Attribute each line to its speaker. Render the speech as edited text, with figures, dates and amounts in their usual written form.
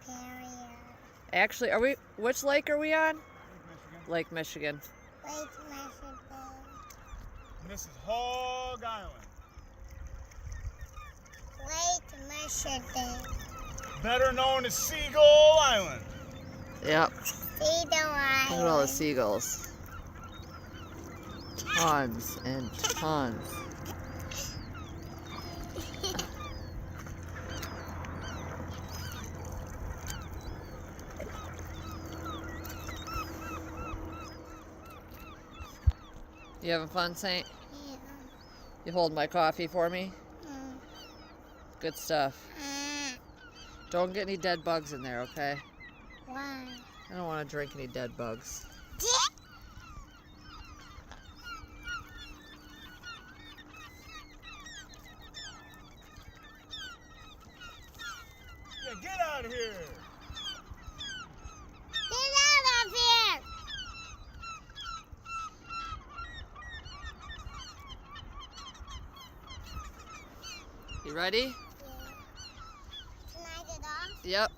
Speaker 1: Superior.
Speaker 2: Actually, which lake are we on? Lake Michigan.
Speaker 1: Lake Michigan.
Speaker 3: And this is Hog Island.
Speaker 1: Lake Michigan.
Speaker 3: Better known as Seagull Island.
Speaker 2: Yep.
Speaker 1: Seagull Island.
Speaker 2: Look at all the seagulls. Tons and tons. You having fun, Saint?
Speaker 1: Yeah.
Speaker 2: You hold my coffee for me?
Speaker 1: Mm.
Speaker 2: Good stuff. Don't get any dead bugs in there, okay?
Speaker 1: Why?
Speaker 2: I don't want to drink any dead bugs.
Speaker 3: Yeah, get out of here.
Speaker 1: Get out of here!
Speaker 2: You ready?
Speaker 1: Yeah. Can I get off?
Speaker 2: Yep.